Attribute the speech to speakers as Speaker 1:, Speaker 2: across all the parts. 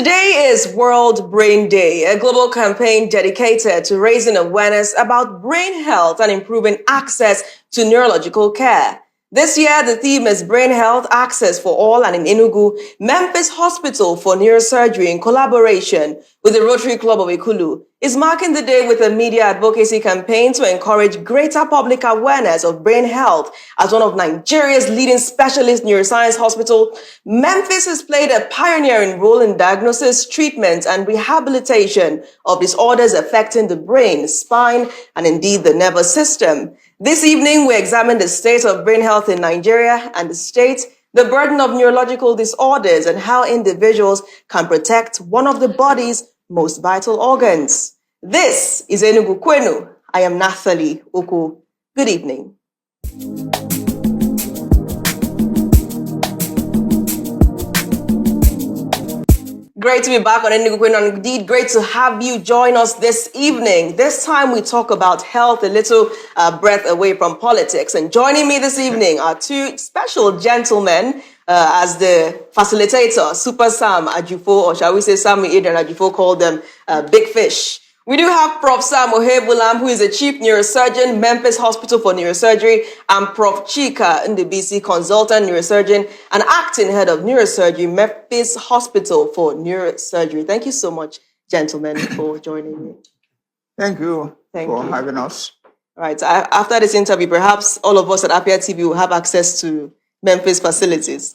Speaker 1: Today is World Brain Day, a global campaign dedicated to raising awareness about brain health and improving access to neurological care. This year, the theme is Brain Health Access for All, and in Enugu, Memfys Hospital for Neurosurgery, in collaboration with the Rotary Club of Ikulu, is marking the day with a media advocacy campaign to encourage greater public awareness of brain health. As one of Nigeria's leading specialist neuroscience hospitals, Memfys has played a pioneering role in diagnosis, treatment, and rehabilitation of disorders affecting the brain, spine, and indeed the nervous system. This evening, we examine the state of brain health in Nigeria and the burden of neurological disorders, and how individuals can protect one of the body's most vital organs. This is Enugu Kwenu. I am Nathalie Oku. Good evening. Great to be back on Enugu Kwenu, and indeed great to have you join us this evening. This time we talk about health, a little breath away from politics. And joining me this evening are two special gentlemen as the facilitator, Super Sam Ajufo, or shall we say Sam Adrian Ajufo, called them Big Fish. We do have Prof. Sam Ohaegbulam, who is the Chief Neurosurgeon, Memfys Hospital for Neurosurgery, and Prof. Chika Unigwe, Consultant Neurosurgeon and Acting Head of Neurosurgery, Memfys Hospital for Neurosurgery. Thank you so much, gentlemen, for joining me.
Speaker 2: Thank you for having us.
Speaker 1: All right. After this interview, perhaps all of us at AFIA TV will have access to Memfys facilities.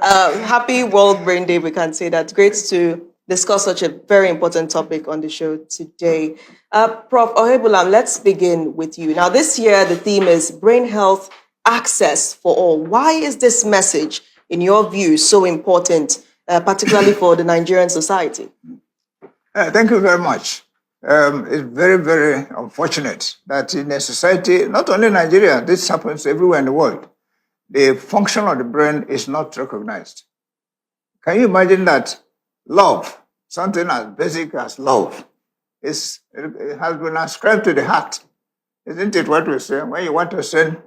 Speaker 1: Happy World Brain Day, we can say that. Great to discuss such a very important topic on the show today. Prof. Ohaegbulam, let's begin with you. Now, this year, the theme is Brain Health Access for All. Why is this message, in your view, so important, particularly for the Nigerian society?
Speaker 2: Thank you very much. It's very, very unfortunate that in a society, not only Nigeria, this happens everywhere in the world, the function of the brain is not recognized. Can you imagine that love, something as basic as love, it has been ascribed to the heart? Isn't it what we say? When you want to send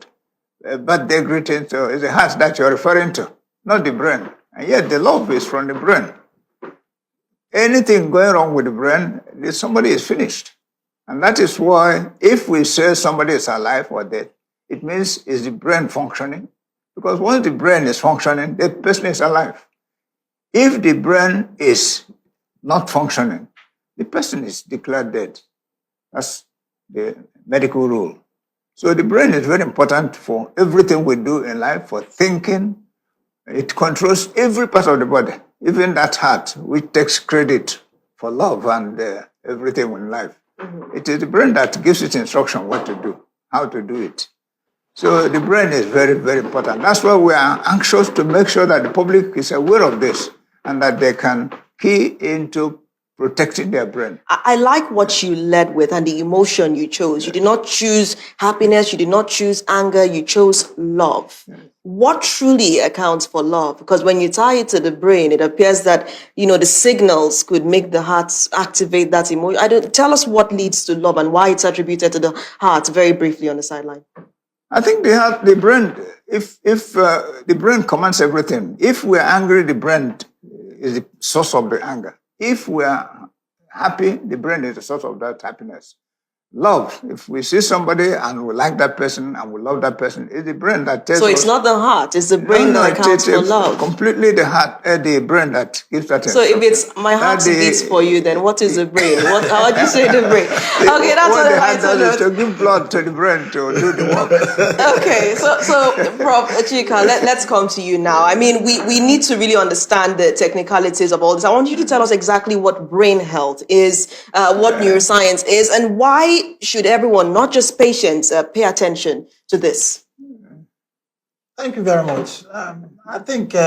Speaker 2: a birthday greeting, so it's the heart that you're referring to, not the brain. And yet the love is from the brain. Anything going wrong with the brain, somebody is finished. And that is why if we say somebody is alive or dead, it means is the brain functioning? Because once the brain is functioning, the person is alive. If the brain is not functioning, the person is declared dead. That's the medical rule. So the brain is very important for everything we do in life, for thinking. It controls every part of the body, even that heart, which takes credit for love and everything in life. Mm-hmm. It is the brain that gives it instruction what to do, how to do it. So the brain is very, very important. That's why we are anxious to make sure that the public is aware of this, and that they can key into protecting their brain.
Speaker 1: I like what you led with and the emotion you chose. You did not choose happiness, you did not choose anger, you chose love. Yes. What truly accounts for love? Because when you tie it to the brain, it appears that, the signals could make the heart activate that emotion. Tell us what leads to love and why it's attributed to the heart, very briefly on the sideline.
Speaker 2: I think the brain, if the brain commands everything. If we're angry, the brain is the source of the anger. If we are happy, the brain is the source of that happiness. Love, if we see somebody and we like that person and we love that person, it's the brain that tells us.
Speaker 1: So it's not the heart, it's the brain that accounts for love.
Speaker 2: Completely the heart, the brain that gives that instruction.
Speaker 1: So if it's my heart beats for you, then what is the brain? How do you say the brain? Okay, that's
Speaker 2: what the heart does is to give blood to the brain to do the work.
Speaker 1: Okay, so Prof. Chika, let's come to you now. I mean, we need to really understand the technicalities of all this. I want you to tell us exactly what brain health is, what neuroscience is, and why should everyone, not just patients, pay attention to this?
Speaker 3: Thank you very much. I think in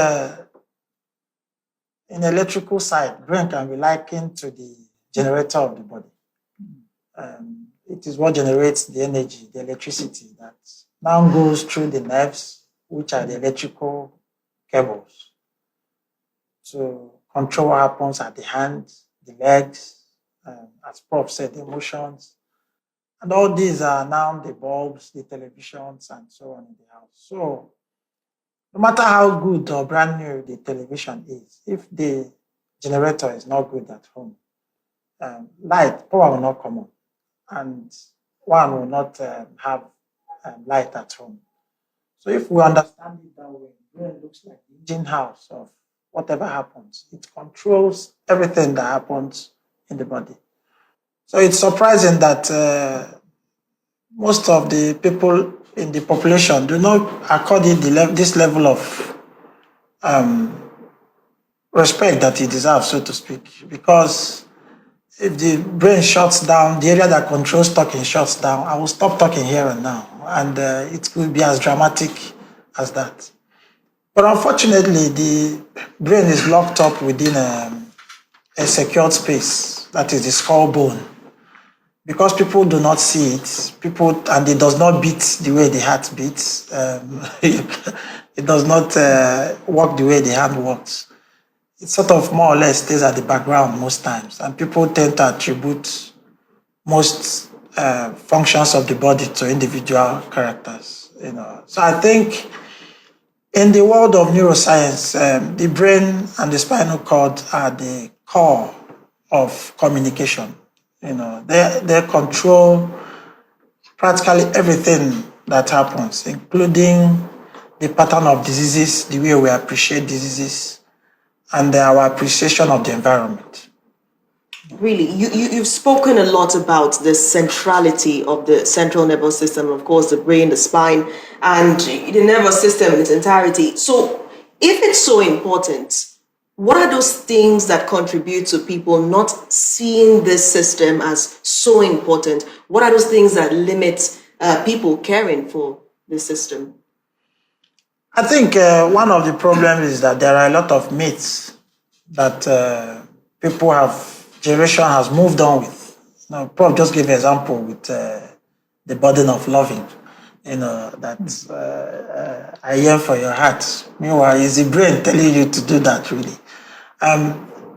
Speaker 3: the electrical side, brain can be likened to the generator of the body. It is what generates the energy, the electricity that now goes through the nerves, which are the electrical cables. So control what happens at the hands, the legs, as Prof said, the emotions. And all these are now the bulbs, the televisions, and so on in the house. So no matter how good or brand new the television is, if the generator is not good at home, light, power will not come on, and one will not have light at home. So if we understand it that way, brain looks like the engine house of whatever happens. It controls everything that happens in the body. So it's surprising that most of the people in the population do not accord it this level of respect that it deserves, so to speak. Because if the brain shuts down, the area that controls talking shuts down, I will stop talking here and now. And it could be as dramatic as that. But unfortunately, the brain is locked up within a secured space, that is the skull bone. Because people do not see it, and it does not beat the way the heart beats. It does not work the way the hand works. It sort of more or less stays at the background most times, and people tend to attribute most functions of the body to individual characters. So I think in the world of neuroscience, the brain and the spinal cord are the core of communication. They control practically everything that happens, including the pattern of diseases, the way we appreciate diseases, and our appreciation of the environment.
Speaker 1: Really, you've spoken a lot about the centrality of the central nervous system, of course, the brain, the spine, and the nervous system in its entirety. So if it's so important, what are those things that contribute to people not seeing this system as so important? What are those things that limit people caring for the system?
Speaker 3: I think one of the problems is that there are a lot of myths that generation has moved on with. Prof just gave an example with the burden of loving. That I yearn for your heart. Meanwhile, it's the brain telling you to do that, really.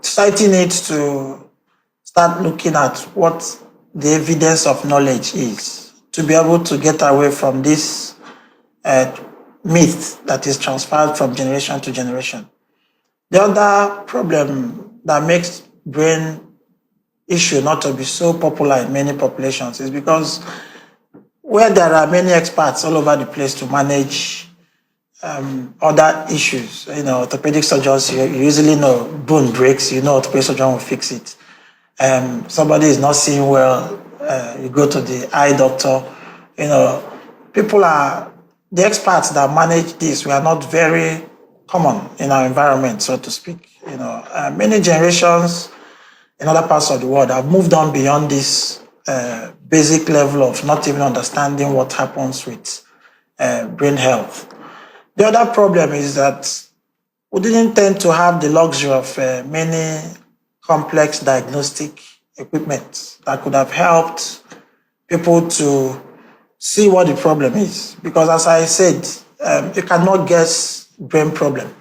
Speaker 3: Society needs to start looking at what the evidence of knowledge is to be able to get away from this myth that is transferred from generation to generation. The other problem that makes brain issue not to be so popular in many populations is because where there are many experts all over the place to manage other issues, orthopedic surgeons, you usually know bone breaks, orthopedic surgeon will fix it. Somebody is not seeing well, you go to the eye doctor. The experts that manage this were not very common in our environment, so to speak. Many generations in other parts of the world have moved on beyond this basic level of not even understanding what happens with brain health. The other problem is that we didn't tend to have the luxury of many complex diagnostic equipment that could have helped people to see what the problem is. Because as I said, you cannot guess brain problem.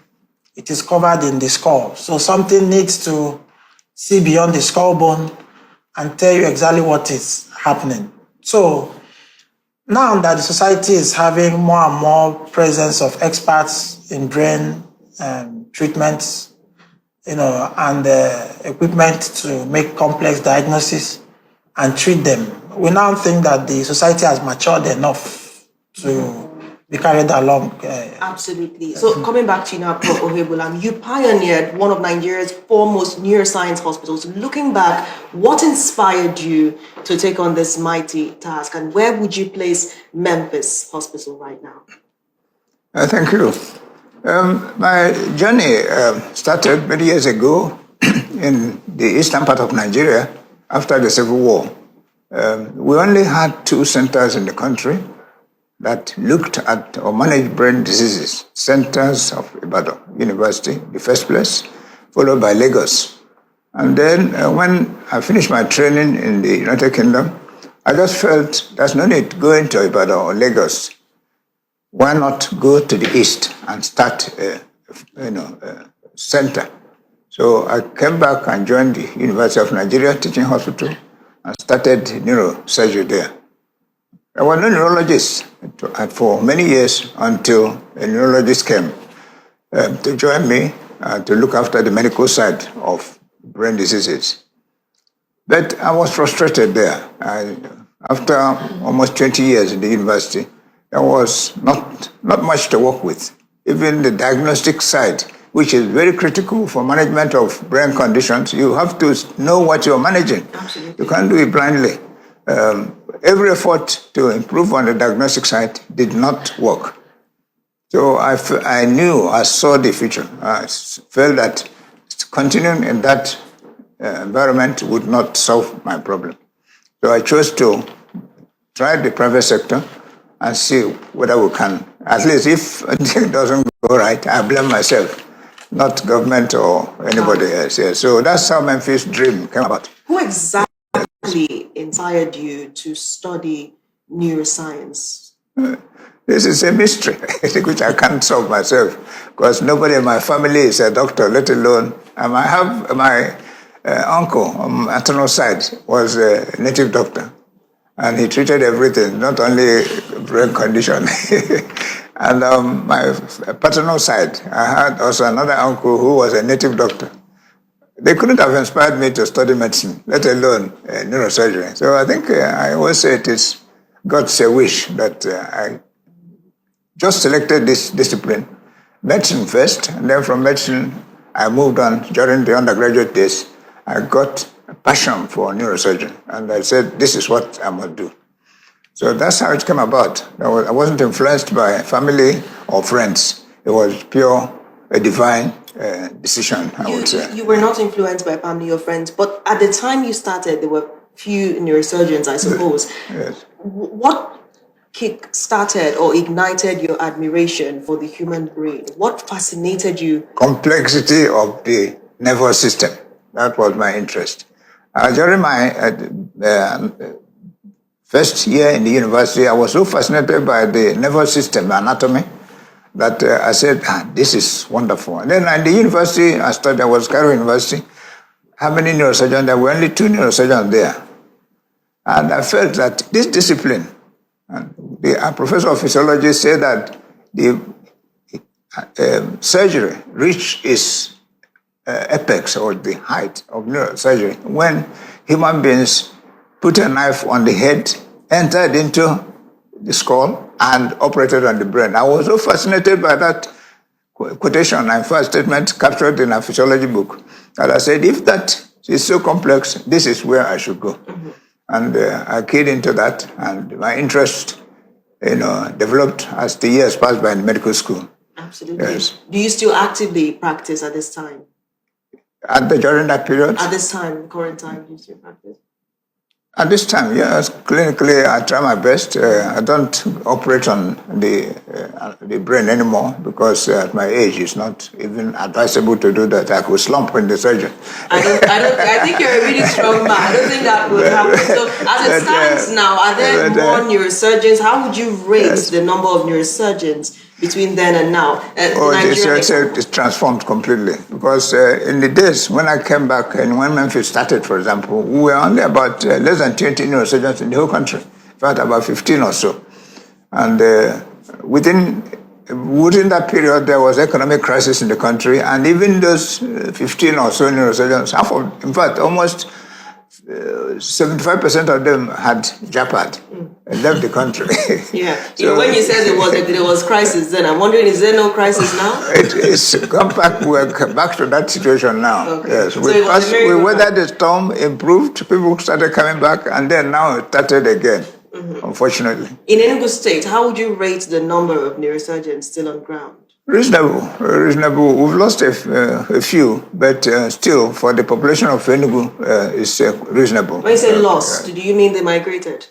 Speaker 3: It is covered in the skull. So something needs to see beyond the skull bone and tell you exactly what is happening. So now that the society is having more and more presence of experts in brain treatments, and equipment to make complex diagnoses and treat them, we now think that the society has matured enough to be carried along.
Speaker 1: Absolutely. So coming back to you now, Prof. Ohaegbulam, you pioneered one of Nigeria's foremost neuroscience hospitals. Looking back, what inspired you to take on this mighty task, and where would you place Memfys Hospital right now?
Speaker 2: Thank you. My journey started many years ago in the eastern part of Nigeria after the Civil War. We only had 2 centers in the country that looked at or managed brain diseases. Centers of Ibadan University, the first place, followed by Lagos. And then when I finished my training in the United Kingdom, I just felt there's no need going to Ibadan or Lagos. Why not go to the east and start a center? So I came back and joined the University of Nigeria Teaching Hospital and started neurosurgery there. I was no neurologist for many years until a neurologist came to join me to look after the medical side of brain diseases. But I was frustrated there. After almost 20 years in the university, there was not much to work with. Even the diagnostic side, which is very critical for management of brain conditions, you have to know what you're managing.
Speaker 1: Absolutely.
Speaker 2: You can't do it blindly. Every effort to improve on the diagnostic side did not work. So I saw the future. I felt that continuing in that environment would not solve my problem. So I chose to try the private sector and see whether we can, at least if it doesn't go right, I blame myself, not government or anybody else. Yeah. So that's how Memfys' dream came about.
Speaker 1: Who exactly inspired you to study neuroscience?
Speaker 2: This is a mystery, which I can't solve myself, because nobody in my family is a doctor, let alone. I have my uncle on my maternal side was a native doctor, and he treated everything, not only brain condition. And my paternal side, I had also another uncle who was a native doctor. They couldn't have inspired me to study medicine, let alone neurosurgery. So I think I always say it is God's wish that I just selected this discipline, medicine first, and then from medicine I moved on. During the undergraduate days, I got a passion for neurosurgeon, and I said, this is what I must do. So that's how it came about. I wasn't influenced by family or friends. It was a divine decision, I would say.
Speaker 1: You were not influenced by family or friends, but at the time you started, there were few neurosurgeons, I suppose.
Speaker 2: Yes.
Speaker 1: What kick-started or ignited your admiration for the human brain? What fascinated you?
Speaker 2: Complexity of the nervous system. That was my interest. During my first year in the university, I was so fascinated by the nervous system, anatomy, that I said, this is wonderful. And then in the university, I was Cairo University. How many neurosurgeons? There were only 2 neurosurgeons there. And I felt that this discipline, a professor of physiology said that the surgery reached its apex or the height of neurosurgery when human beings put a knife on the head, entered into the skull, and operated on the brain. I was so fascinated by that quotation and first statement captured in a physiology book that I said, if that is so complex, this is where I should go. Mm-hmm. And I keyed into that, and my interest, developed as the years passed by in medical school.
Speaker 1: Absolutely.
Speaker 2: Yes.
Speaker 1: Do you still actively practice at this time?
Speaker 2: During that period?
Speaker 1: At this time, current time, do you still practice?
Speaker 2: At this time, yes. Clinically, I try my best. I don't operate on the brain anymore because at my age, it's not even advisable to do that. I could slump in the surgery.
Speaker 1: I think you're a really strong man. I don't think that would happen. So, as it stands now, are there more neurosurgeons? How would you rate the number of neurosurgeons between then and now?
Speaker 2: It's transformed completely because in the days when I came back and when Memfys started, for example, we were only about less than 20 neurosurgeons in the whole country. In fact, about 15 or so. And within that period, there was economic crisis in the country, and even those 15 or so neurosurgeons, in fact, almost 75% of them had Japad and left the country.
Speaker 1: Yeah. So when you said there was crisis then, I'm wondering, is there no crisis now?
Speaker 2: It's come back. We're back to that situation now.
Speaker 1: Okay.
Speaker 2: Yes.
Speaker 1: So
Speaker 2: we weathered the storm, improved, people started coming back, and then now it started again, unfortunately.
Speaker 1: In Enugu State, how would you rate the number of neurosurgeons still on ground?
Speaker 2: Reasonable. We've lost a few, but still, for the population of Enugu, it's reasonable.
Speaker 1: When you say lost, do you mean they migrated?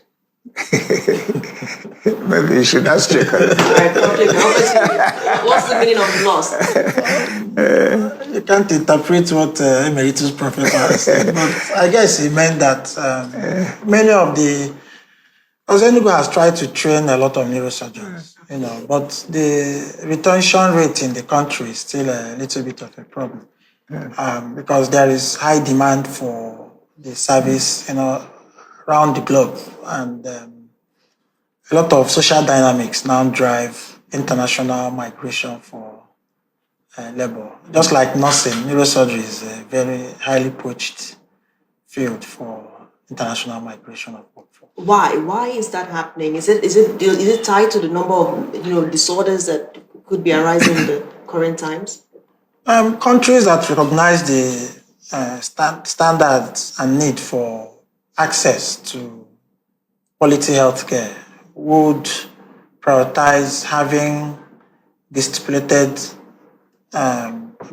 Speaker 2: Maybe you should ask Chika.
Speaker 1: What's the meaning of lost?
Speaker 3: You can't interpret what Emeritus Professor said, but I guess he meant that many of because Enugu has tried to train a lot of neurosurgeons, but the retention rate in the country is still a little bit of a problem because there is high demand for the service, around the globe, and a lot of social dynamics now drive international migration for labor. Just like nursing, neurosurgery is a very highly poached field for international migration of workforce.
Speaker 1: Why? Why is that happening? Is it tied to the number of disorders that could be arising in the current times?
Speaker 3: Countries that recognize the standards and need for access to quality healthcare would prioritize having the stipulated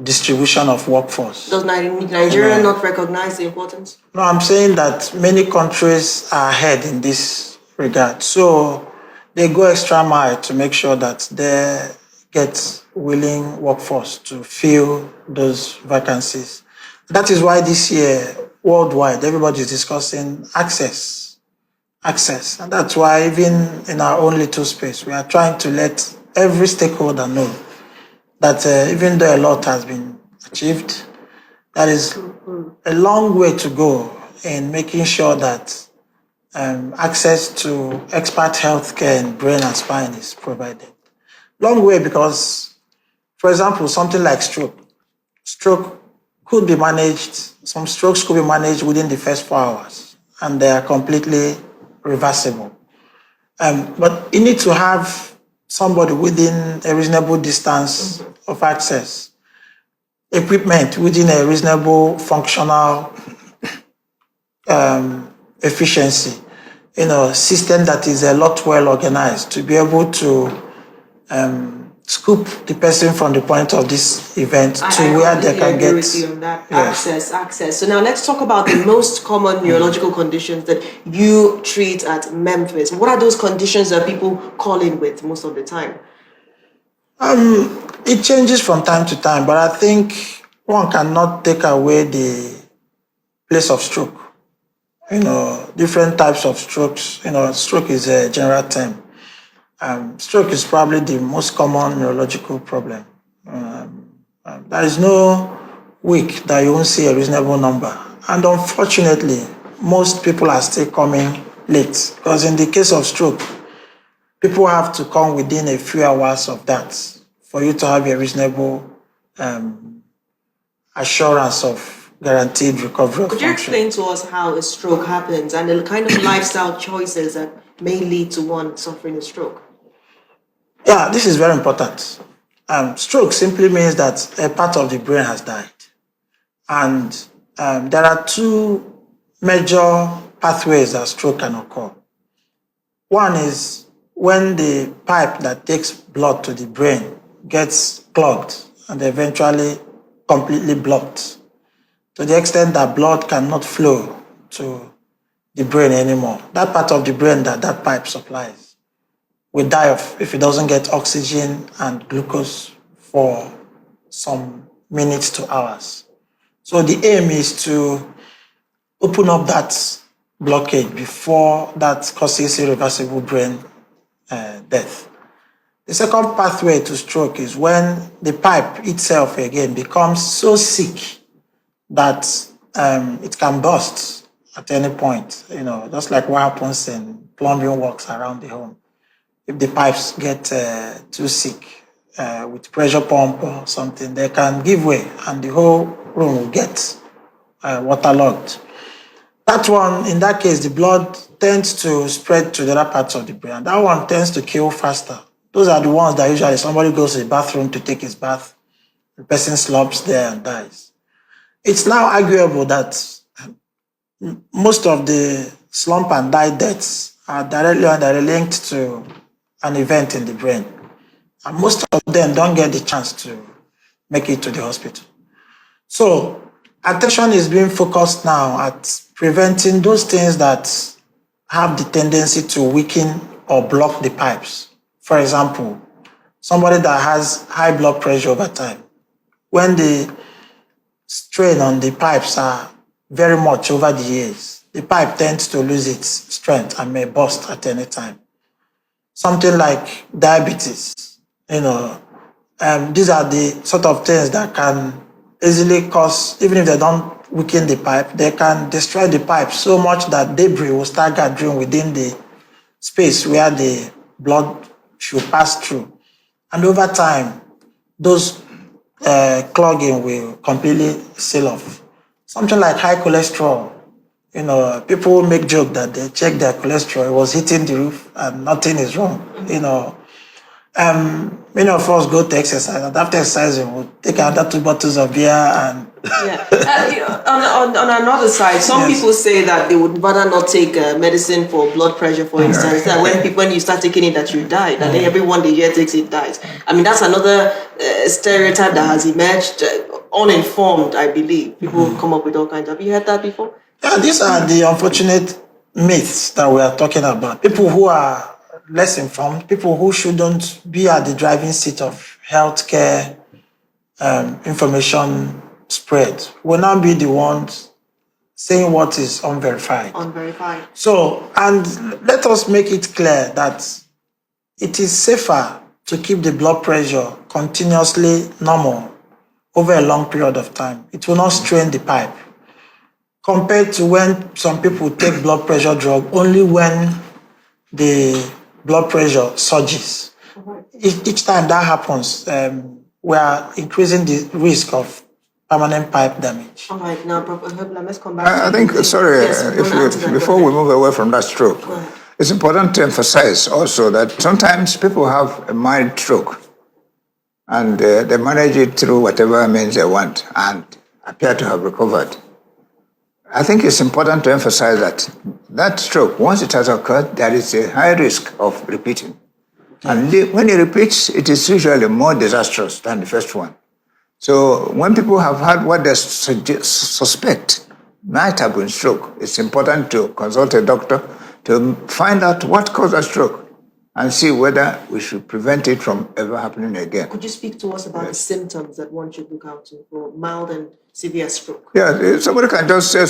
Speaker 3: distribution of workforce.
Speaker 1: Does Nigeria not recognize the importance?
Speaker 3: No, I'm saying that many countries are ahead in this regard. So they go extra mile to make sure that they get willing workforce to fill those vacancies. That is why this year, worldwide, everybody is discussing access. And that's why even in our own little space, we are trying to let every stakeholder know that even though a lot has been achieved, there is a long way to go in making sure that access to expert healthcare in brain and spine is provided. Long way because, for example, something like stroke. Stroke could be managed, some strokes could be managed within the first 4 hours, and they are completely reversible. But you need to have somebody within a reasonable distance of access, equipment within a reasonable functional efficiency, system that is a lot well organized to be able to scoop the person from the point of this event to where they can get.
Speaker 1: With you on that. Access. So now let's talk about the most common neurological conditions that you treat at Memfys. What are those conditions that people call in with most of the time?
Speaker 3: It changes from time to time, but I think one cannot take away the place of stroke. Different types of strokes. Stroke is a general term. Stroke is probably the most common neurological problem. There is no week that you won't see a reasonable number. And unfortunately, most people are still coming late because in the case of stroke, people have to come within a few hours of that for you to have a reasonable assurance of guaranteed recovery.
Speaker 1: Could you explain to us how a stroke happens and the kind of lifestyle choices that may lead to one suffering a stroke?
Speaker 3: Yeah, this is very important. Stroke simply means that a part of the brain has died. And there are two major pathways that stroke can occur. One is when the pipe that takes blood to the brain gets clogged and eventually completely blocked, to the extent that blood cannot flow to the brain anymore. That part of the brain that pipe supplies will die off if it doesn't get oxygen and glucose for some minutes to hours. So the aim is to open up that blockade before that causes irreversible brain death. The second pathway to stroke is when the pipe itself again becomes so sick that it can burst at any point, just like what happens in plumbing works around the home. If the pipes get too sick with pressure pump or something, they can give way and the whole room will get waterlogged. That one, in that case, the blood tends to spread to the other parts of the brain. And that one tends to kill faster. Those are the ones that usually somebody goes to the bathroom to take his bath, the person slops there and dies. It's now arguable that most of the slump and die deaths are directly or indirectly linked to an event in the brain. And most of them don't get the chance to make it to the hospital. So attention is being focused now at preventing those things that have the tendency to weaken or block the pipes. For example, somebody that has high blood pressure over time, when the strain on the pipes are very much over the years, the pipe tends to lose its strength and may burst at any time. Something like diabetes, these are the sort of things that can easily cause, even if they don't weaken the pipe, they can destroy the pipe so much that debris will start gathering within the space where the blood should pass through. And over time, those clogging will completely seal off. Something like high cholesterol. You know, people make joke that they check their cholesterol, it was hitting the roof and nothing is wrong. You know, many of us go to exercise, and after exercising, we'll take another 2 bottles of beer and.
Speaker 1: Yeah. On another side, some people say that they would rather not take medicine for blood pressure, for instance. That when you start taking it, that you die. That everyone they hear takes it dies. I mean, that's another stereotype that has emerged, uninformed. I believe people come up with all kinds of. Have you heard that before?
Speaker 3: Yeah, these are the unfortunate myths that we are talking about. People who are less informed, people who shouldn't be at the driving seat of healthcare information spread will now be the ones saying what is unverified.
Speaker 1: Unverified.
Speaker 3: So, and let us make it clear that it is safer to keep the blood pressure continuously normal over a long period of time. It will not strain the pipe, compared to when some people take blood pressure drug only when the blood pressure surges. Each time that happens, we are increasing the risk of permanent pipe damage.
Speaker 1: All right, now, Prof. Ohaegbulam, let's come back.
Speaker 2: I think, sorry, before we move away from that stroke, it's important to emphasize also that sometimes people have a mild stroke and they manage it through whatever means they want and appear to have recovered. I think it's important to emphasize that stroke, once it has occurred, there is a high risk of repeating. And when it repeats, it is usually more disastrous than the first one. So when people have had what they suspect might have been stroke, it's important to consult a doctor to find out what caused a stroke and see whether we should prevent it from ever happening again.
Speaker 1: Could you speak to us about the symptoms that one should look out for mild and severe stroke?
Speaker 2: Yeah, somebody can just say,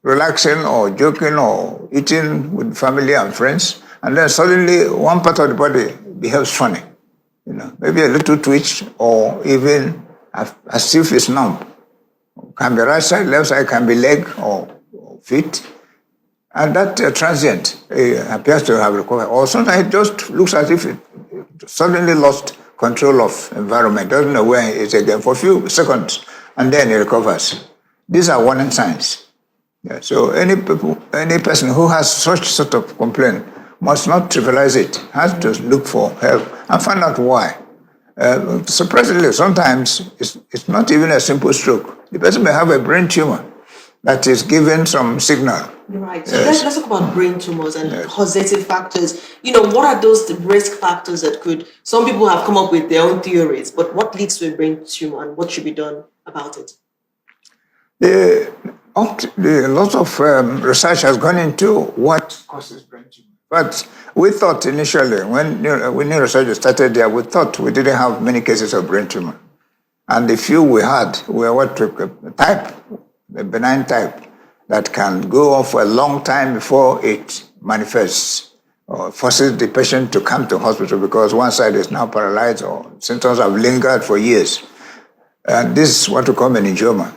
Speaker 2: relaxing or joking or eating with family and friends, and then suddenly one part of the body behaves funny. Maybe a little twitch or even as if it's numb. Can be right side, left side, can be leg or feet. And that transient appears to have recovered. Or sometimes it just looks as if it suddenly lost control of environment, doesn't know where it is again for a few seconds, and then it recovers. These are warning signs. Yeah, so any person who has such sort of complaint must not trivialize it, has to look for help and find out why. Surprisingly, sometimes it's not even a simple stroke. The person may have a brain tumor that is giving some signal.
Speaker 1: Right. So let's talk about brain tumors and causative factors. What are those risk factors that could, some people have come up with their own theories, but what leads to a brain tumor and what should be done about it?
Speaker 2: A lot of research has gone into what causes brain tumor. But we thought initially, when neurosurgeons started there, we thought we didn't have many cases of brain tumor. And the few we had were a benign type that can go on for a long time before it manifests or forces the patient to come to hospital because one side is now paralyzed or symptoms have lingered for years. And this is what we call meningioma.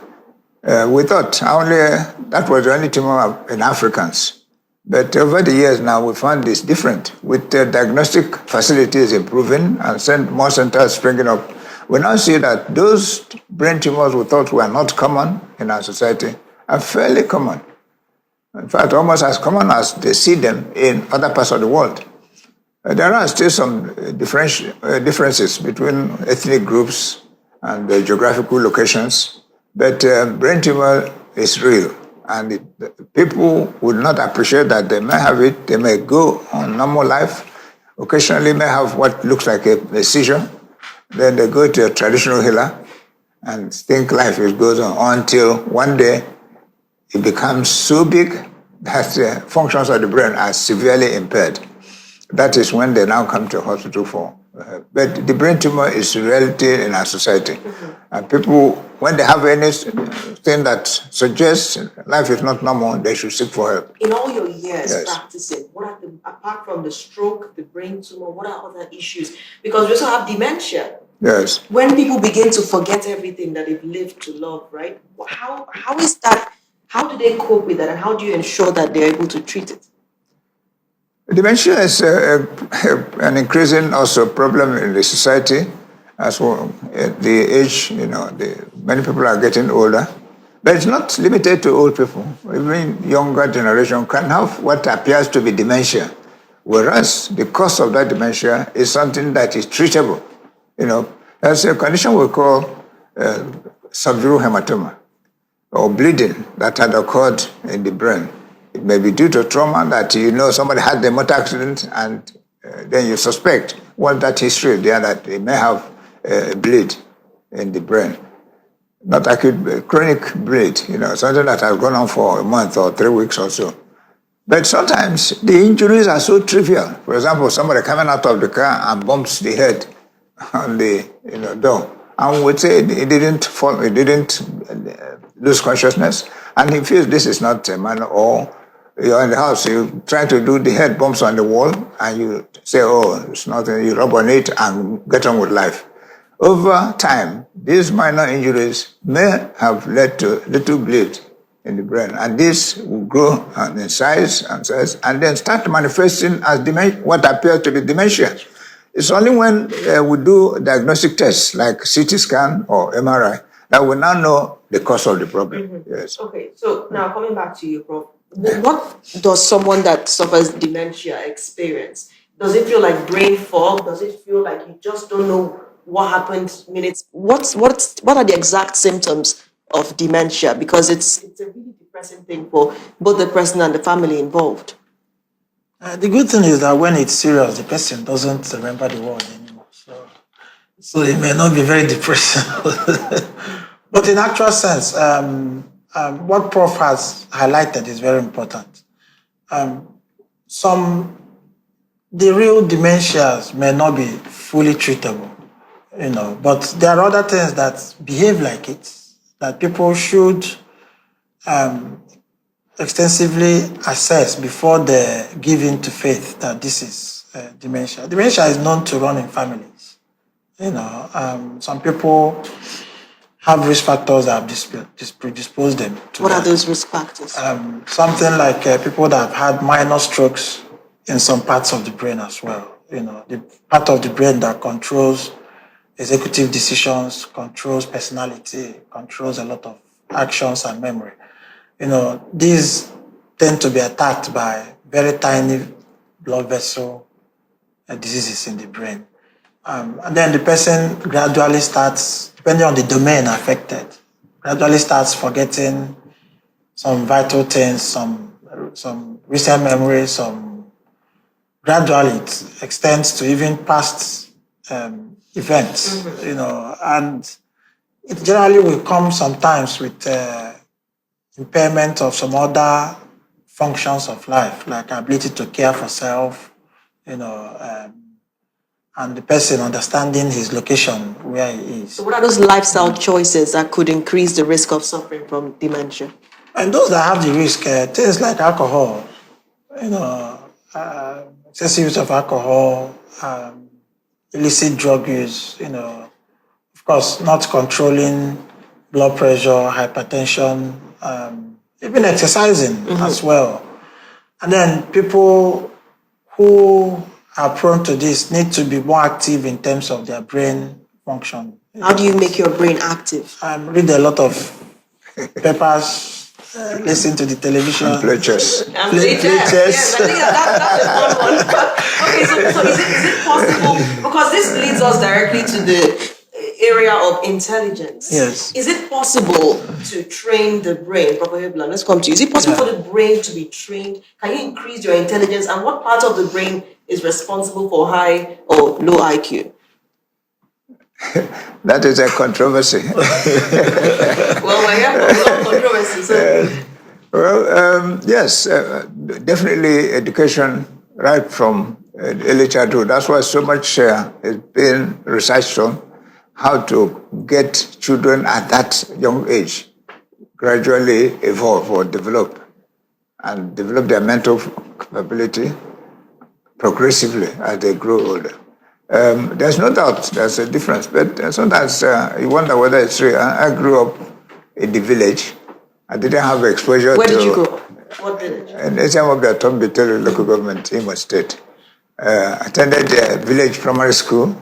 Speaker 2: We thought that was the only tumor in Africans. But over the years now, we found this different. With the diagnostic facilities improving and more centers springing up, we now see that those brain tumors we thought were not common in our society are fairly common. In fact, almost as common as they see them in other parts of the world. There are still some differences between ethnic groups and geographical locations, but brain tumor is real. And people would not appreciate that they may have it. They may go on normal life. Occasionally may have what looks like a seizure. Then they go to a traditional healer and think life goes on until one day it becomes so big that the functions of the brain are severely impaired. That is when they now come to hospital for. But the brain tumor is a reality in our society. And people, when they have anything that suggests life is not normal, they should seek for help.
Speaker 1: In all your years practicing, apart from the stroke, the brain tumor, what are other issues? Because we also have dementia.
Speaker 2: Yes.
Speaker 1: When people begin to forget everything that they've lived to love, right? How is that? How do they cope with that? And how do you ensure that they're able to treat it?
Speaker 2: Dementia is an increasing also problem in the society. As well, the age, many people are getting older. But it's not limited to old people. Even younger generation can have what appears to be dementia, whereas the cause of that dementia is something that is treatable. There's a condition we call subdural hematoma, or bleeding that had occurred in the brain. It may be due to trauma that somebody had a motor accident, and then you suspect that history there that they may have a bleed in the brain. Not acute, chronic bleed, something that has gone on for a month or 3 weeks or so. But sometimes the injuries are so trivial. For example, somebody coming out of the car and bumps the head on the door, and we would say he didn't fall, he didn't lose consciousness, and he feels this is not a minor. Or you're in the house, you try to do the head bumps on the wall, and you say, oh, it's nothing, you rub on it and get on with life. Over time, these minor injuries may have led to little bleed in the brain, and this will grow in size and then start manifesting as what appears to be dementia. It's only when we do diagnostic tests like CT scan or MRI that we now know the cause of the problem. Mm-hmm. Yes.
Speaker 1: Okay, so now coming back to you, Prof. What does someone that suffers dementia experience? Does it feel like brain fog? Does it feel like you just don't know what happened minutes? What are the exact symptoms of dementia? Because it's a really depressing thing for both the person and the family involved.
Speaker 3: The good thing is that when it's serious, the person doesn't remember the word anymore. So it may not be very depressing. But in actual sense, what Prof has highlighted is very important. The real dementias may not be fully treatable, but there are other things that behave like it, that people should extensively assess before they give in to faith that this is dementia. Dementia is known to run in families. Some people have risk factors that have predisposed them to
Speaker 1: What
Speaker 3: that.
Speaker 1: are those risk factors?
Speaker 3: Something like people that have had minor strokes in some parts of the brain as well. The part of the brain that controls executive decisions, controls personality, controls a lot of actions and memory. These tend to be attacked by very tiny blood vessel diseases in the brain. And then the person gradually starts, depending on the domain affected, gradually starts forgetting some vital things, some recent memories, gradually it extends to even past events, mm-hmm. And it generally will come sometimes with impairment of some other functions of life, like ability to care for self, and the person understanding his location where he is.
Speaker 1: So what are those lifestyle choices that could increase the risk of suffering from dementia?
Speaker 3: And those that have the risk, things like alcohol, excessive use of alcohol, illicit drug use, of course, not controlling blood pressure, hypertension, even exercising mm-hmm. as well. And then people who are prone to this need to be more active in terms of their brain function.
Speaker 1: How do you make your brain active?
Speaker 3: Read a lot of papers, listen to the television.
Speaker 2: And play chess.
Speaker 3: Play chess.
Speaker 1: Yes, I think that's a fun one. Okay, so is it possible, because this leads us directly to the area of intelligence.
Speaker 3: Yes.
Speaker 1: Is it possible to train the brain? Prof. Ohaegbulam, let's come to you. Is it possible for the brain to be trained? Can you increase your intelligence? And what part of the brain is responsible for high or low IQ?
Speaker 2: That is a controversy.
Speaker 1: Well, we're here for a controversy. So.
Speaker 2: Yes, definitely education right from early childhood. That's why so much is being researched on how to get children at that young age gradually evolve or develop their mental capability progressively as they grow older. There's no doubt there's a difference, but sometimes you wonder whether it's real. I grew up in the village. I didn't have exposure
Speaker 1: Where did you grow up? What village?
Speaker 2: In Eziamobia, local government, Imo State. Attended a village primary school,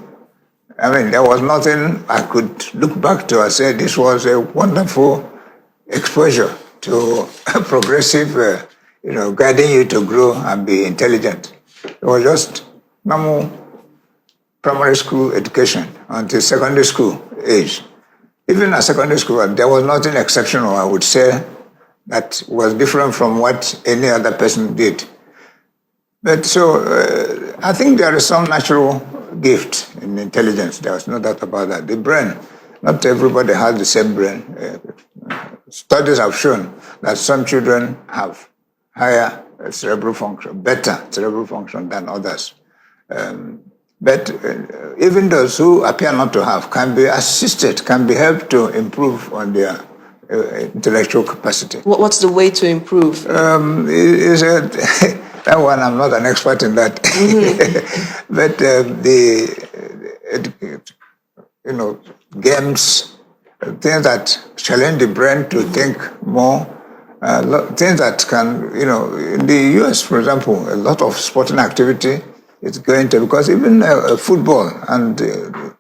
Speaker 2: I mean, there was nothing I could look back to and say this was a wonderful exposure to progressive, guiding you to grow and be intelligent. It was just normal primary school education until secondary school age. Even at secondary school, there was nothing exceptional, I would say, that was different from what any other person did. But so I think there is some natural gift in intelligence. There's no doubt about that. The brain, not everybody has the same brain. Studies have shown that some children have higher cerebral function, better cerebral function than others. But even those who appear not to have can be assisted, can be helped to improve on their intellectual capacity.
Speaker 1: What's the way to improve?
Speaker 2: That one, I'm not an expert in that. Mm-hmm. But games, things that challenge the brain to think more, things that can, in the US, for example, a lot of sporting activity is going to, because even football and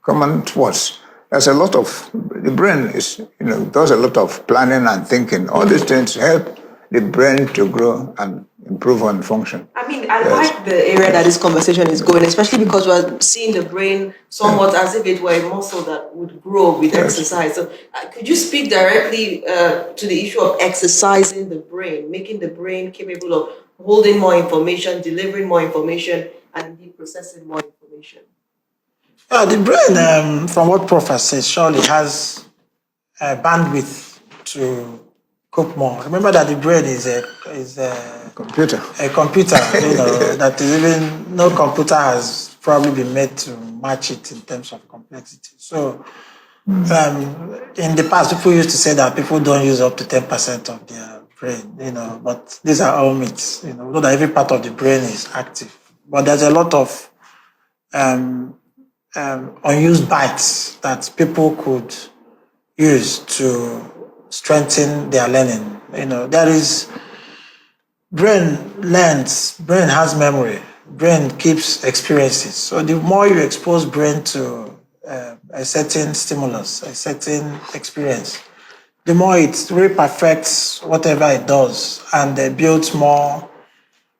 Speaker 2: common sports, there's a lot of, the brain is, does a lot of planning and thinking. All these things help the brain to grow and improve on function.
Speaker 1: I mean, I like the area that this conversation is going, especially because we're seeing the brain somewhat as if it were a muscle that would grow with exercise. So could you speak directly to the issue of exercising the brain, making the brain capable of holding more information, delivering more information, and indeed processing more information?
Speaker 3: The brain, from what Prof says, surely has bandwidth to cope more. Remember that the brain is a
Speaker 2: computer.
Speaker 3: A computer, that even no computer has probably been made to match it in terms of complexity. So, in the past, people used to say that people don't use up to 10% of their brain, but these are all myths. Know that every part of the brain is active, but there's a lot of unused bytes that people could use to strengthen their learning. There is brain learns, brain has memory, brain keeps experiences. So the more you expose brain to a certain stimulus, a certain experience, the more it really perfects whatever it does and builds more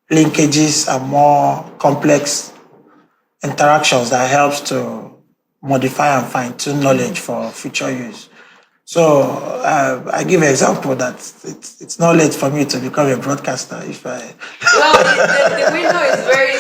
Speaker 3: linkages and more complex interactions that helps to modify and fine-tune knowledge for future use. So I give an example that it's not late for me to become a broadcaster if I...
Speaker 1: Well, the window is very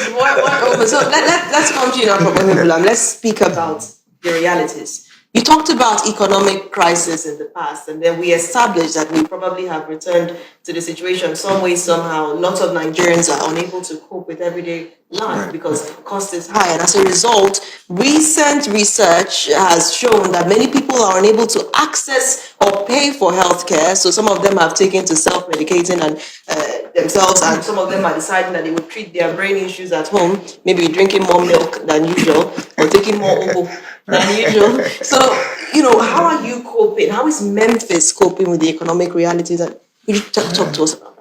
Speaker 1: open. So let's come to you now, Prof. Ohaegbulam. Let's speak about the realities. You talked about economic crisis in the past, and then we established that we probably have returned to the situation some way, somehow. Lots of Nigerians are unable to cope with everyday life because cost is high. And as a result, recent research has shown that many people are unable to access or pay for healthcare. So some of them have taken to self-medicating and themselves, and some of them are deciding that they would treat their brain issues at home, maybe drinking more milk than usual or taking more obo than usual. So, how are you coping? How is Memphis coping with the economic realities? And could you talk to us about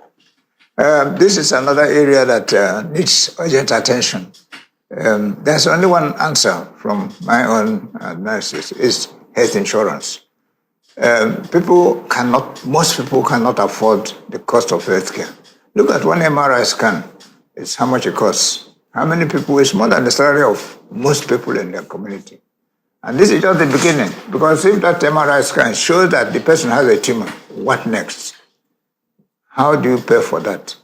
Speaker 1: that?
Speaker 2: This is another area that needs urgent attention. There's only one answer from my own analysis, is health insurance. Most people cannot afford the cost of healthcare. Look at one MRI scan. It's how much it costs. How many people? It's more than the salary of most people in their community. And this is just the beginning, because if that MRI scan shows that the person has a tumor, what next? How do you pay for that?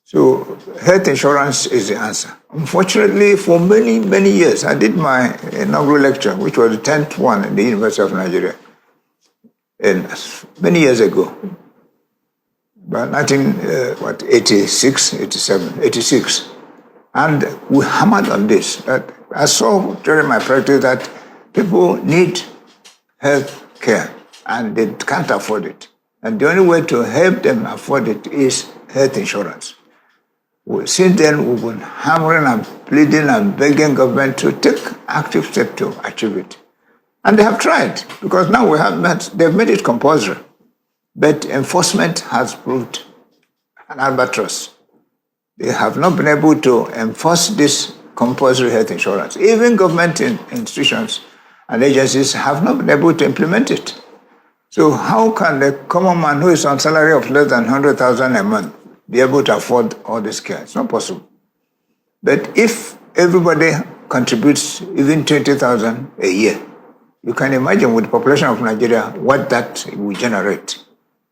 Speaker 2: So health insurance is the answer. Unfortunately, for many, many years, I did my inaugural lecture, which was the 10th one in the University of Nigeria, many years ago, about 86, 87, 86. And we hammered on this. That I saw during my practice that people need health care and they can't afford it. And the only way to help them afford it is health insurance. Since then, we've been hammering and pleading and begging government to take active steps to achieve it. And they have tried, because now they've made it compulsory. But enforcement has proved an albatross. They have not been able to enforce this compulsory health insurance. Even government institutions and agencies have not been able to implement it. So how can the common man who is on salary of less than 100,000 a month be able to afford all this care? It's not possible. But if everybody contributes even 20,000 a year, you can imagine with the population of Nigeria what that will generate.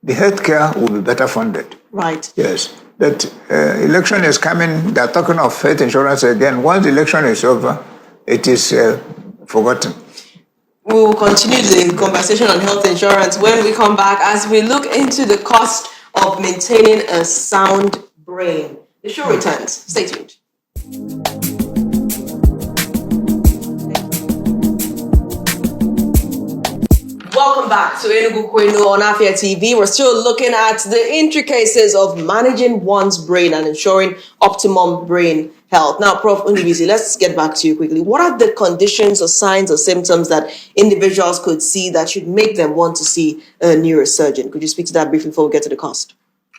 Speaker 2: The healthcare will be better funded.
Speaker 1: Right.
Speaker 2: Yes. That election is coming. They're talking of health insurance again. Once the election is over, it is forgotten.
Speaker 1: We will continue the conversation on health insurance when we come back as we look into the cost of maintaining a sound brain. The show returns. Stay tuned. Welcome back to Enugu Kwenu on AFIA TV. We're still looking at the intricacies of managing one's brain and ensuring optimum brain health. Now, Prof. Unigwe, let's get back to you quickly. What are the conditions or signs or symptoms that individuals could see that should make them want to see a neurosurgeon? Could you speak to that briefly before we get to the cost?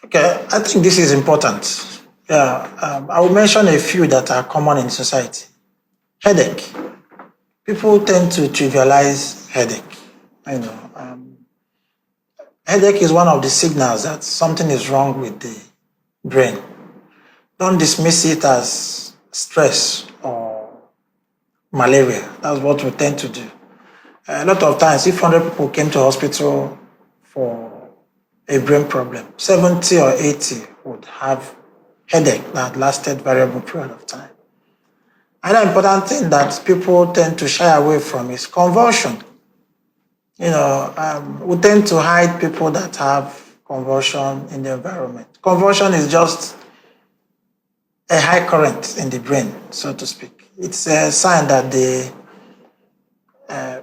Speaker 3: Okay, I think this is important. I will mention a few that are common in society. Headache. People tend to trivialize headache. Headache is one of the signals that something is wrong with the brain. Don't dismiss it as stress or malaria. That's what we tend to do. A lot of times, if 100 people came to hospital for a brain problem, 70 or 80 would have headache that lasted variable period of time. Another important thing that people tend to shy away from is convulsion. We tend to hide people that have convulsion in the environment. Convulsion is just a high current in the brain, so to speak. It's a sign that the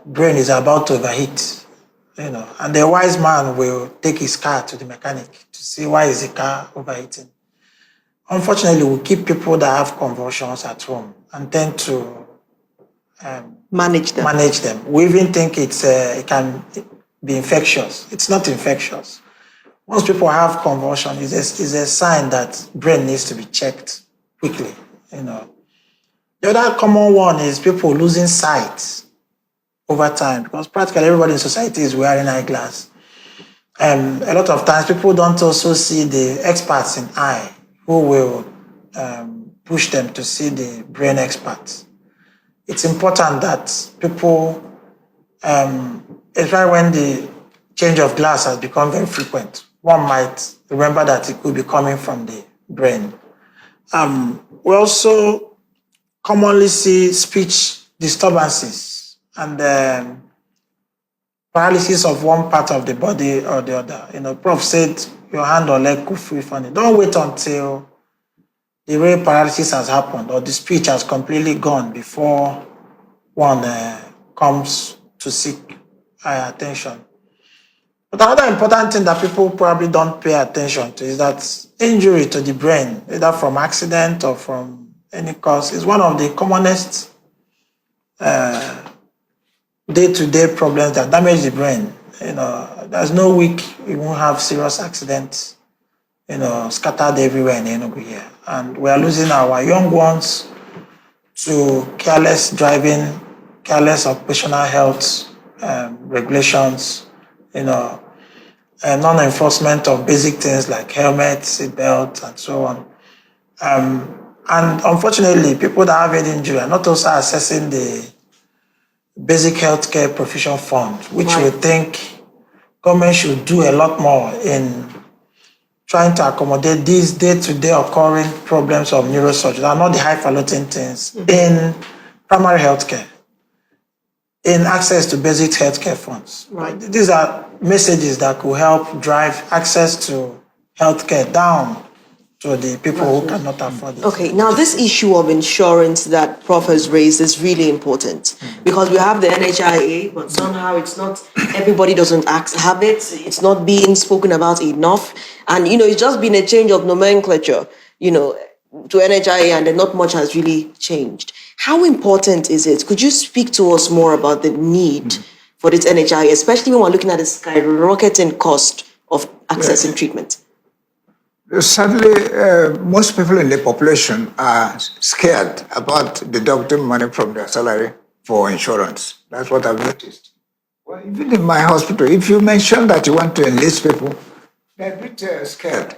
Speaker 3: brain is about to overheat, and the wise man will take his car to the mechanic to see why is the car overheating. Unfortunately, we keep people that have convulsions at home and tend to manage them. We even think it can be infectious. It's not infectious. Once people have convulsion, it's a sign that brain needs to be checked quickly. The other common one is people losing sight over time, because practically everybody in society is wearing eyeglass. A lot of times people don't also see the experts in eye who will push them to see the brain experts. It's important that people, especially when the change of glass has become very frequent, one might remember that it could be coming from the brain. We also commonly see speech disturbances and paralysis of one part of the body or the other. Prof said your hand or leg could feel funny. Don't wait until the real paralysis has happened or the speech has completely gone before one comes to seek attention. But another important thing that people probably don't pay attention to is that injury to the brain, either from accident or from any cause, is one of the commonest day-to-day problems that damage the brain. There's no week you won't have serious accidents, scattered everywhere in Enugu here. And we are losing our young ones to careless driving, careless occupational health regulations, non-enforcement of basic things like helmets, seatbelts, and so on. And unfortunately, people that have head injury are not also accessing the basic healthcare provision fund, which we think government should do a lot more in trying to accommodate these day-to-day occurring problems of neurosurgery, and not the high-falutin things, in primary healthcare, in access to basic healthcare funds. Right. These are messages that could help drive access to healthcare down to the people who cannot afford it.
Speaker 1: Okay, now this issue of insurance that Prof has raised is really important because we have the NHIA, but somehow it's not, everybody doesn't have it. It's not being spoken about enough. And, it's just been a change of nomenclature, to NHIA, and then not much has really changed. How important is it? Could you speak to us more about the need for this NHIA, especially when we're looking at the skyrocketing cost of accessing treatment?
Speaker 2: Sadly, most people in the population are scared about deducting money from their salary for insurance. That's what I've noticed. Well, even in my hospital, if you mention that you want to enlist people, they're a bit scared.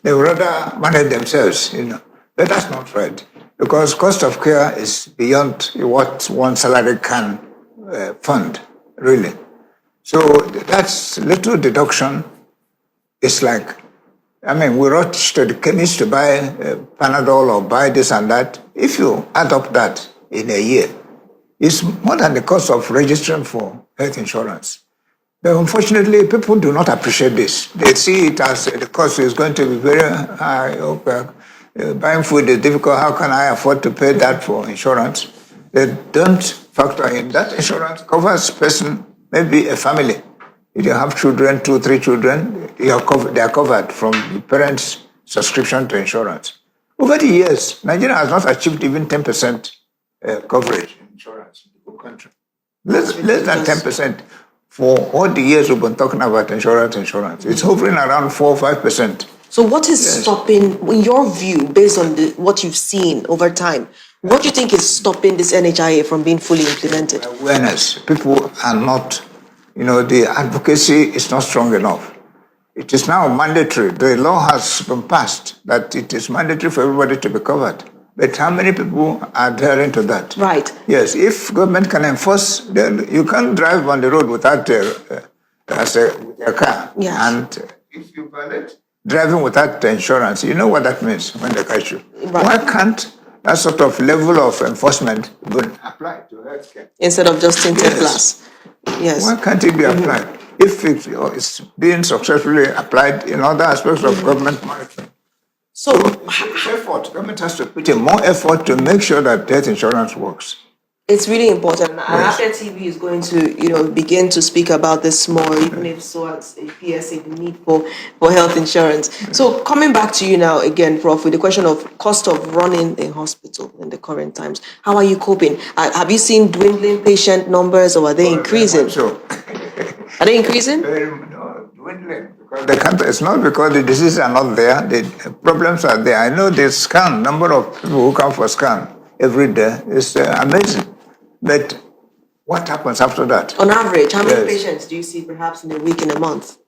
Speaker 2: They would rather manage themselves, But that's not right, because cost of care is beyond what one salary can fund, really. So that's little deduction. It's like, we rush to the chemist to buy Panadol or buy this and that. If you add up that in a year, it's more than the cost of registering for health insurance. But unfortunately, people do not appreciate this. They see it as the cost is going to be very high. Buying food is difficult. How can I afford to pay that for insurance? They don't factor in that insurance covers person, maybe a family. If you have children, 2, 3 children, they are covered from the parents' subscription to insurance. Over the years, Nigeria has not achieved even 10% coverage in insurance in the whole country. Less than 10% for all the years we've been talking about insurance. It's hovering around 4 or 5%.
Speaker 1: So what is stopping, in your view, based on what you've seen over time, what do you think is stopping this NHIA from being fully implemented?
Speaker 2: Awareness. People are not, the advocacy is not strong enough. It is now mandatory. The law has been passed that it is mandatory for everybody to be covered. But how many people are adhering to that?
Speaker 1: Right.
Speaker 2: Yes, if government can enforce, then you can't drive on the road without with your car.
Speaker 1: Yes.
Speaker 2: And if you violate driving without insurance, you know what that means when they catch you.
Speaker 1: Right.
Speaker 2: Why can't that sort of level of enforcement be applied to healthcare?
Speaker 1: Instead of just tinted glass. Yes.
Speaker 2: Why can't it be applied? If it's being successfully applied in other aspects of government monitoring.
Speaker 1: So,
Speaker 2: government has to put in more effort to make sure that health insurance works.
Speaker 1: It's really important. AFIA TV is going to, begin to speak about this more, even if so as a PSA, the need for health insurance. So coming back to you now again, Prof, with the question of cost of running a hospital in the current times, how are you coping? Have you seen dwindling patient numbers, or are they increasing? Are they increasing?
Speaker 2: No, dwindling. Because it's not because the diseases are not there, the problems are there. I know the number of people who come for scan every day is amazing. But what happens after that?
Speaker 1: On average, how many patients do you see perhaps in a week, in a month?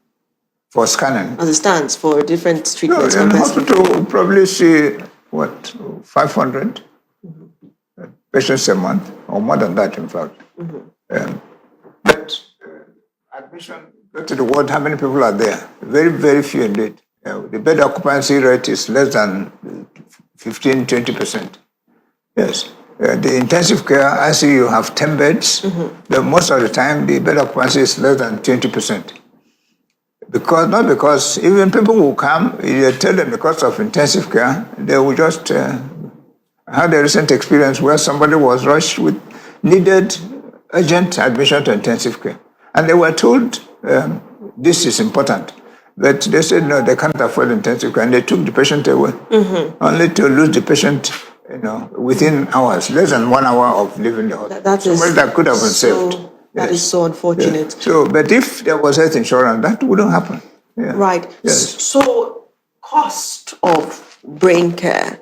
Speaker 2: For scanning?
Speaker 1: As it stands, for different treatments?
Speaker 2: In the hospital, we'll probably see, 500 patients a month, or more than that, in fact. But admission, go to the ward, how many people are there? Very, very few indeed. The bed occupancy rate is less than 15-20%. Yes. The intensive care, I see you have 10 beds. But most of the time, the bed occupancy is less than 20%. Not because even people who come, you tell them the cost of intensive care, they will just had a recent experience where somebody was rushed with needed urgent admission to intensive care. And they were told this is important. But they said, no, they can't afford intensive care. And they took the patient away, only to lose the patient within hours, less than 1 hour of leaving the hospital. Somebody that could have been saved.
Speaker 1: That is so unfortunate.
Speaker 2: Yes. So, but if there was health insurance, that wouldn't happen. Yeah.
Speaker 1: Right. Yes. So, cost of brain care,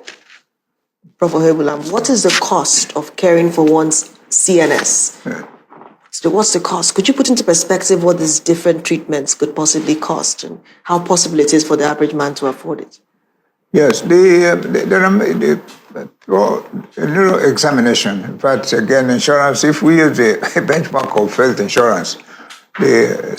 Speaker 1: Prof. Ohaegbulam, what is the cost of caring for one's CNS?
Speaker 2: Yeah.
Speaker 1: So what's the cost? Could you put into perspective what these different treatments could possibly cost, and how possible it is for the average man to afford it?
Speaker 2: Yes, the neuro examination. In fact, again, insurance, if we use the benchmark of health insurance,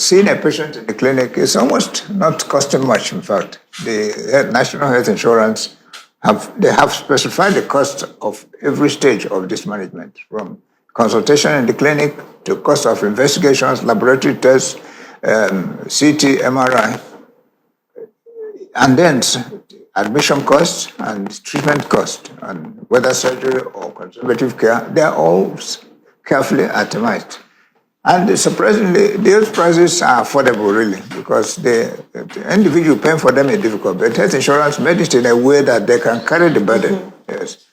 Speaker 2: seeing a patient in the clinic is almost not costing much, in fact. The National Health Insurance have specified the cost of every stage of this management, from consultation in the clinic to cost of investigations, laboratory tests, CT, MRI, and then admission costs and treatment costs, and whether surgery or conservative care, they're all carefully itemized. And surprisingly, those prices are affordable, really, because the individual paying for them is difficult. But health insurance made it in a way that they can carry the burden. Yes.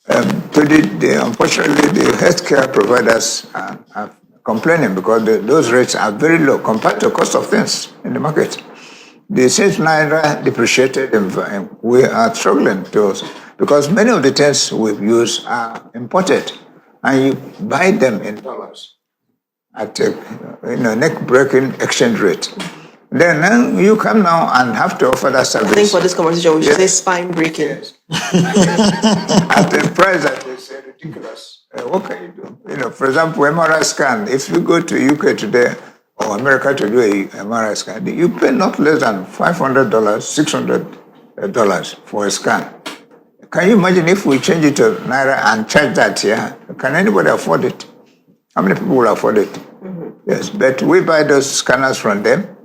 Speaker 2: Unfortunately, the healthcare providers are complaining because those rates are very low compared to the cost of things in the market. since Naira depreciated, we are struggling because many of the tests we've used are imported, and you buy them in dollars at a neck-breaking exchange rate. Then you come now and have to offer that service.
Speaker 1: I think for this conversation, we should say spine-breaking.
Speaker 2: Yes. At a price that is ridiculous. What can you do? For example, MRI scan. If you go to UK today or America to do a MRI scan, you pay not less than $500, $600 for a scan. Can you imagine if we change it to Naira and charge that here? Can anybody afford it? How many people will afford it? Yes, but we buy those scanners from them.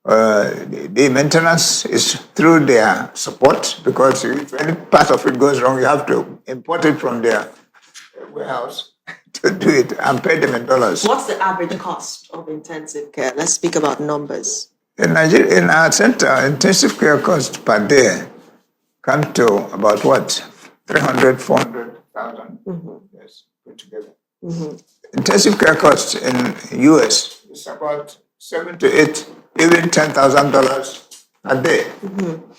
Speaker 2: The maintenance is through their support, because if any part of it goes wrong, you have to import it from their warehouse to do it and pay them in dollars.
Speaker 1: What's the average cost of intensive care? Let's speak about numbers.
Speaker 2: In Nigeria, in our center, intensive care cost per day come to about what? 300, 400,000. Yes, put together. Intensive care costs in US is about 7 to 8, even $10,000 a day.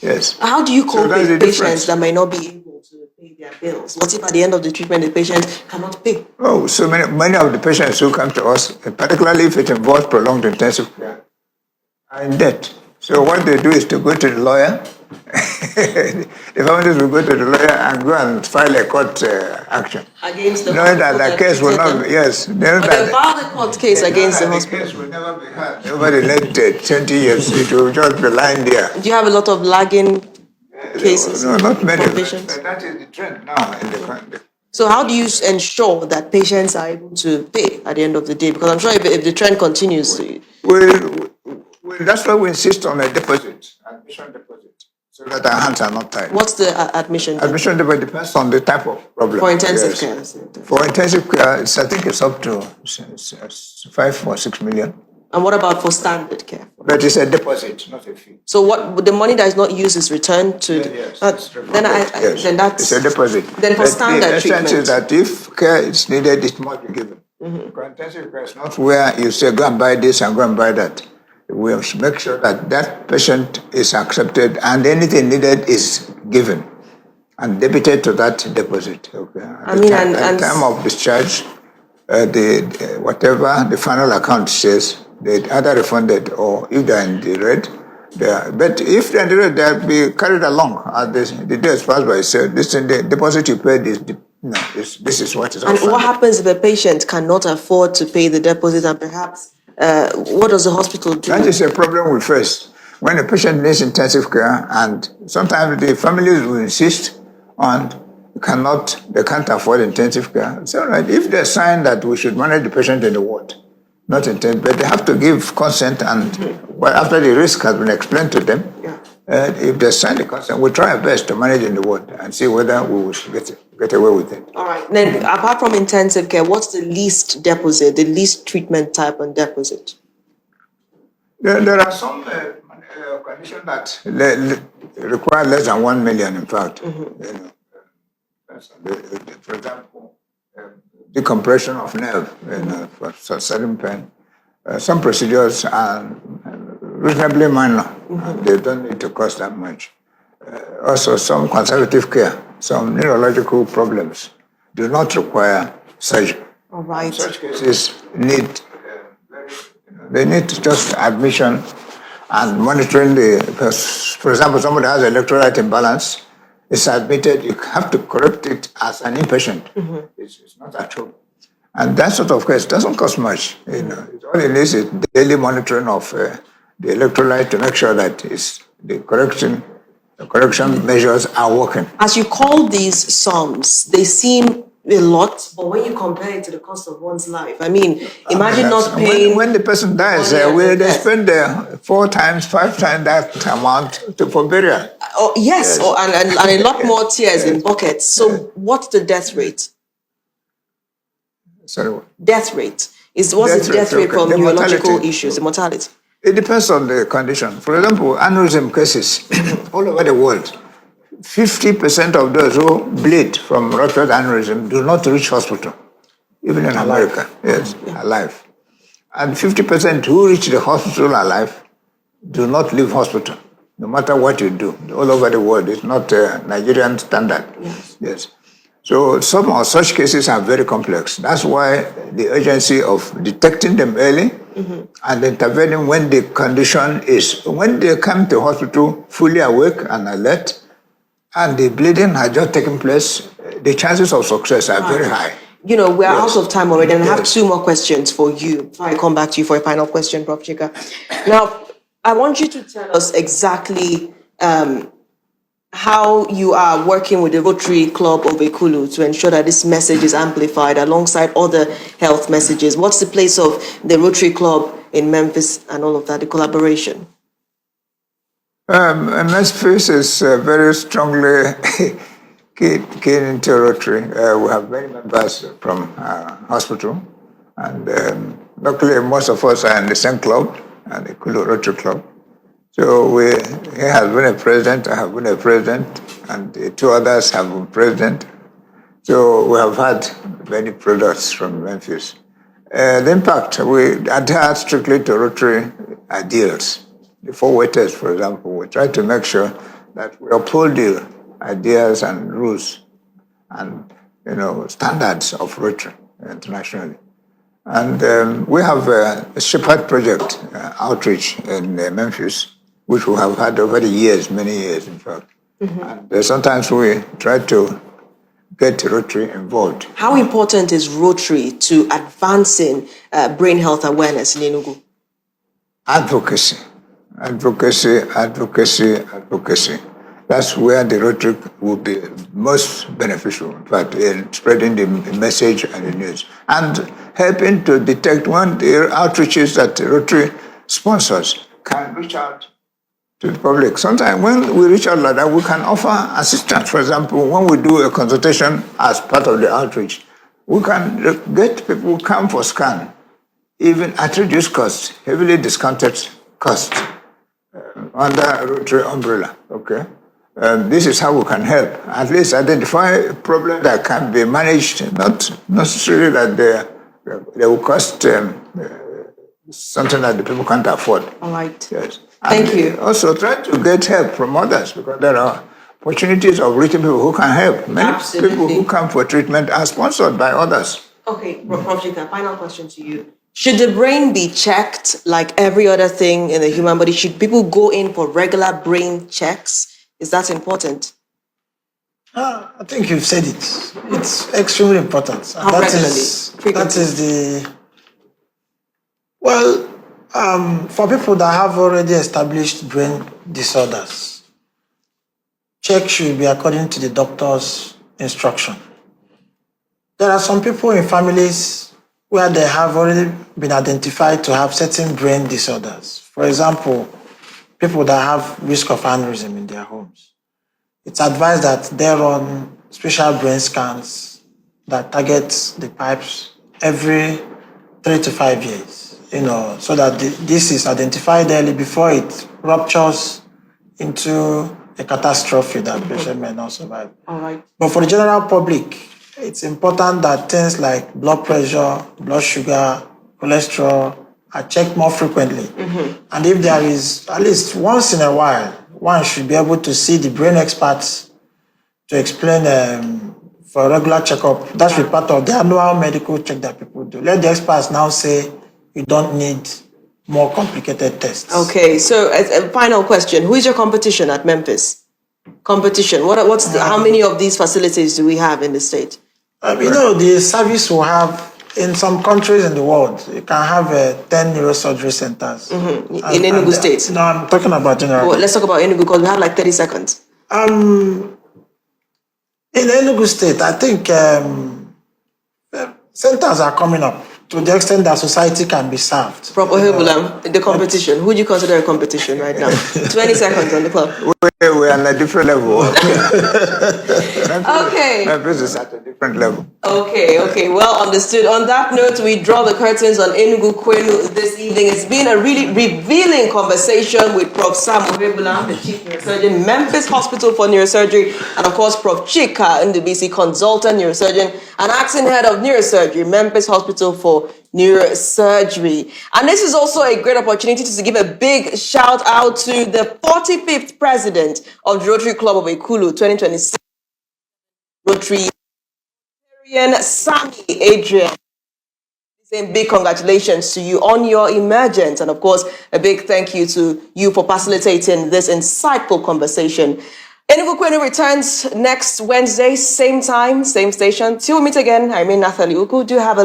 Speaker 2: Yes.
Speaker 1: How do you cope
Speaker 2: that's
Speaker 1: with
Speaker 2: the
Speaker 1: patients
Speaker 2: difference.
Speaker 1: that may not be able to pay their bills? What if at the end of the treatment the patient cannot pay?
Speaker 2: Oh, so many of the patients who come to us, particularly if it involves prolonged intensive care, are in debt. So what they do is to go to the lawyer. The families will go to the lawyer and go and file a court action.
Speaker 1: Against the
Speaker 2: Knowing that
Speaker 1: hospital
Speaker 2: the case will
Speaker 1: treated
Speaker 2: not,
Speaker 1: them?
Speaker 2: yes.
Speaker 1: But they filed a court case against the hospital.
Speaker 2: The case will never be heard over the next 20 years. It will just be lying there.
Speaker 1: Do you have a lot of lagging cases?
Speaker 2: No, not many.
Speaker 1: for patients?
Speaker 2: But that is the trend now in the country.
Speaker 1: So how do you ensure that patients are able to pay at the end of the day? Because I'm sure if the trend continues,
Speaker 2: Well, that's why we insist on a deposit, admission deposit, so that our hands are not tied.
Speaker 1: what's the admission
Speaker 2: Admission deposit depends on the type of problem.
Speaker 1: for intensive
Speaker 2: Yes.
Speaker 1: care?
Speaker 2: For intensive care, I think it's up to 5 or 6 million.
Speaker 1: And what about for standard care?
Speaker 2: But it's a deposit, not a fee.
Speaker 1: So what the money that is not used is returned to?
Speaker 2: Yes.
Speaker 1: Then then that's
Speaker 2: It's a deposit.
Speaker 1: Then for
Speaker 2: But
Speaker 1: standard
Speaker 2: the essence
Speaker 1: treatment.
Speaker 2: is that if care is needed, it must be given. Because intensive care is not where you say, go and buy this and go and buy that. We make sure that that patient is accepted and anything needed is given and debited to that deposit. Okay. At the time of discharge, whatever the final account says, they either refunded or if they're in the red, but if they're in the red, they'll be carried along as the days pass by. So this is the deposit you paid is this is what is
Speaker 1: And
Speaker 2: offered.
Speaker 1: what happens if a patient cannot afford to pay the deposit and perhaps what does the hospital do?
Speaker 2: That is a problem we face. When a patient needs intensive care, and sometimes the families will insist on they can't afford intensive care. It's all right. If they sign that we should manage the patient in the ward, not intensive, but they have to give consent, and after the risk has been explained to them, if they sign the consent, we'll try our best to manage in the ward and see whether we will get away with it.
Speaker 1: All right. Then apart from intensive care, what's the least deposit, the least treatment type on deposit?
Speaker 2: There are some conditions that require less than 1 million, in fact. For example, decompression of nerve for certain pain. Some procedures are reasonably minor. They don't need to cost that much. Also, some conservative care, some neurological problems do not require surgery.
Speaker 1: All right.
Speaker 2: Such cases need just admission and monitoring for example, somebody has electrolyte imbalance, it's admitted, you have to correct it as an inpatient. It's not at home. And that sort of case doesn't cost much. All it needs is daily monitoring of the electrolyte to make sure that the correction measures are working.
Speaker 1: As you call these sums, they seem a lot, but when you compare it to the cost of one's life, I mean, imagine not paying.
Speaker 2: When the person dies, they spend 4 times, 5 times that amount for burial.
Speaker 1: Oh, yes. And a lot more tears in buckets. So what's the death rate?
Speaker 2: Sorry, what?
Speaker 1: Death rate. What's the death rate from
Speaker 2: The
Speaker 1: neurological
Speaker 2: mortality.
Speaker 1: issues, the mortality?
Speaker 2: It depends on the condition. For example, aneurysm cases all over the world, 50% of those who bleed from ruptured aneurysm do not reach hospital, even in America. Yes, alive. And 50% who reach the hospital alive do not leave hospital, no matter what you do, all over the world. It's not a Nigerian standard. Yes. So some of such cases are very complex. That's why the urgency of detecting them early and intervening when the condition is, when they come to hospital fully awake and alert, and the bleeding has just taken place, the chances of success are very high.
Speaker 1: You know, we're out of time already, and I have two more questions for you before I come back to you for a final question, Prof. Chika. Now, I want you to tell us exactly how you are working with the Rotary Club of Ekulu to ensure that this message is amplified alongside other health messages. What's the place of the Rotary Club in Memphis and all of that, the collaboration?
Speaker 2: Memphis is very strongly keen into Rotary. We have many members from hospital, and luckily most of us are in the same club, the Ekulu Rotary Club. So he has been a president, I have been a president, and the two others have been president. So we have had many products from Memphis. The impact, we adhere strictly to Rotary ideals. The four waiters, for example, we try to make sure that we uphold the ideas and rules and standards of Rotary internationally. And we have a Shepherd project outreach in Memphis, which we have had over the years, many years in fact. And sometimes we try to get Rotary involved.
Speaker 1: How important is Rotary to advancing brain health awareness in Enugu?
Speaker 2: Advocacy. That's where the Rotary will be most beneficial, in fact, in spreading the message and the news. And helping to detect when the outreaches that Rotary sponsors can reach out to the public. Sometimes when we reach out like that, we can offer assistance. For example, when we do a consultation as part of the outreach, we can get people who come for scan, even at reduced cost, heavily discounted cost, under Rotary umbrella, okay? This is how we can help. At least identify a problem that can be managed, not necessarily that they will cost something that the people can't afford.
Speaker 1: All right.
Speaker 2: Yes.
Speaker 1: Thank you.
Speaker 2: Also try to get help from others, because there are opportunities of reaching people who can help. Many people who come for treatment are sponsored by others.
Speaker 1: Okay, Prof. Chika, final question to you. Should the brain be checked like every other thing in the human body? Should people go in for regular brain checks? Is that important?
Speaker 3: I think you've said it. It's extremely important.
Speaker 1: How regularly?
Speaker 3: That is the... Well, for people that have already established brain disorders, check should be according to the doctor's instruction. There are some people in families where they have already been identified to have certain brain disorders. For example, people that have risk of aneurysm in their homes. It's advised that they run special brain scans that target the pipes every 3 to 5 years, so that this is identified early before it ruptures into a catastrophe that the patient may not survive.
Speaker 1: All right.
Speaker 3: But for the general public, it's important that things like blood pressure, blood sugar, cholesterol are checked more frequently. And if there is, at least once in a while, one should be able to see the brain experts to explain for a regular checkup. That should be part of the annual medical check that people do. Let the experts now say you don't need more complicated tests.
Speaker 1: Okay, so a final question. Who is your competition at Memphis? Competition. How many of these facilities do we have in the state?
Speaker 3: The service will have, in some countries in the world, you can have 10 neurosurgery centers.
Speaker 1: In Enugu State?
Speaker 3: No, I'm talking about general.
Speaker 1: Well, let's talk about Enugu because we have like 30 seconds.
Speaker 3: In Enugu State, I think centers are coming up to the extent that society can be served.
Speaker 1: Prof. Ohaegbulam, the competition. Who do you consider a competition right now? 20 seconds on the clock.
Speaker 2: We're on a different level.
Speaker 1: Okay.
Speaker 2: Memphis is at a different level.
Speaker 1: Okay, well understood. On that note, we draw the curtains on Ohaegbulam this evening. It's been a really revealing conversation with Prof. Ohaegbulam, the Chief Neurosurgeon, Memfys Hospital for Neurosurgery, and of course, Prof. Chika Unigwe, Consultant Neurosurgeon and Acting Head of Neurosurgery, Memfys Hospital for Neurosurgery. And this is also a great opportunity to give a big shout out to the 45th President of the Rotary Club of Ekulu 2026 Rotary, Sammy Adrian. Saying big congratulations to you on your emergence, and of course a big thank you to you for facilitating this insightful conversation. Ohaegbulam returns next Wednesday, same time, same station. Till we meet again, I remain Nathalie Uku. Do have a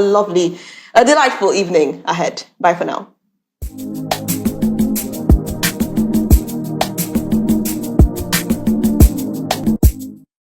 Speaker 1: delightful evening ahead. Bye for now.